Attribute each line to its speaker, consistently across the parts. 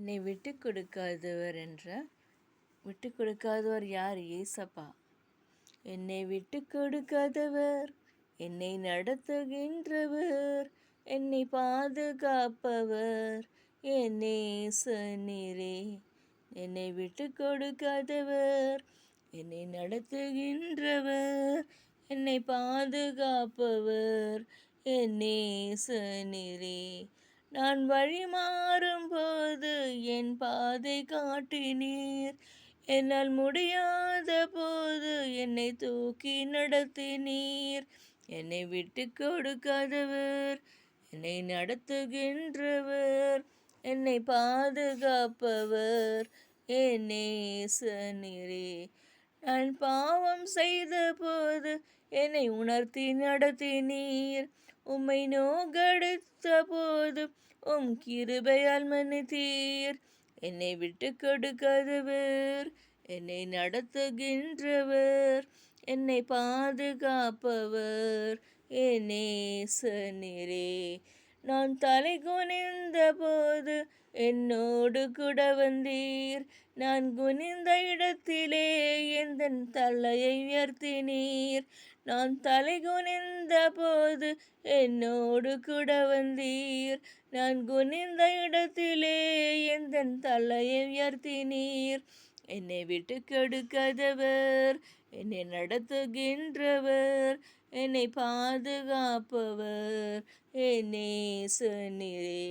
Speaker 1: என்னை விட்டு கொடுக்காதவர் விட்டு கொடுக்காதவர் யார்? ஏசப்பா. என்னை விட்டு கொடுக்காதவர், என்னை நடத்துகின்றவர், என்னை பாதுகாப்பவர் என் நேசநீரே. என்னை விட்டு கொடுக்காதவர், என்னை நடத்துகின்றவர், என்னை பாதுகாப்பவர் என் நேசநீரே. நான் வழி மாறும்போது என் பாதை காட்டினீர், என்னால் முடியாத போது என்னை தூக்கி நடத்தினீர். என்னை விட்டு கொடுக்காதவர், என்னை நடத்துகின்றவர், என்னை பாதுகாப்பவர் என் நேசநீரே. நான் பாவம் செய்த போது என்னை உணர்த்தி நடத்தினீர், உம்மை நோகடித்த போது உம் கிருபையால் மன்னித்தீர். என்னை விட்டு கொடுக்காதவர், என்னை நடத்துகின்றவர், என்னை பாதுகாப்பவர் என் நேசநீரே. நான் தலை குனிந்த போது என்னோடு கூட வந்தீர், நான் குனிந்த இடத்திலே எந்தன் தலையை உயர்த்தினீர். நான் தலை குனிந்த போது என்னோடு கூட வந்தீர், நான் குனிந்த இடத்திலே எந்தன் தலையை உயர்த்தினீர். என்னை விட்டு கெடுக்காதவர், என்னை நடத்துகின்றவர், என்னை பாதுகாப்பவர் என் நேசநீரே.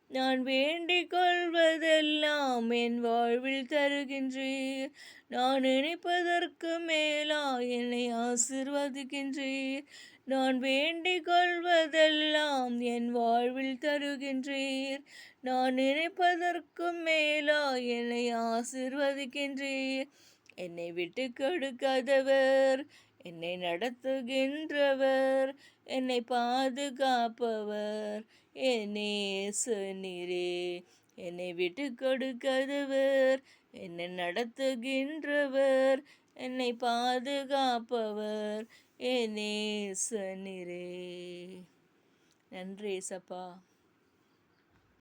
Speaker 1: நான் வேண்டிக் கொள்வதெல்லாம் என் வாழ்வில் தருகின்றீர், நான் நினைப்பதற்கு மேலா என்னை ஆசீர்வதிக்கின்றீர். நான் வேண்டிக் கொள்வதெல்லாம் என் வாழ்வில் தருகின்றீர், நான் நினைப்பதற்கு மேலா என்னை ஆசீர்வதிக்கின்றீர். என்னை விட்டு கொடுக்காதவர், என்னை நடத்துகின்றவர், என்னை பாதுகாப்பவர் என் நேசநீரே. என்னை விட்டு கொடுக்காதவர், என்னை நடத்துகின்றவர், என்னை பாதுகாப்பவர் என் நேசநீரே. நன்றி ஏசப்பா.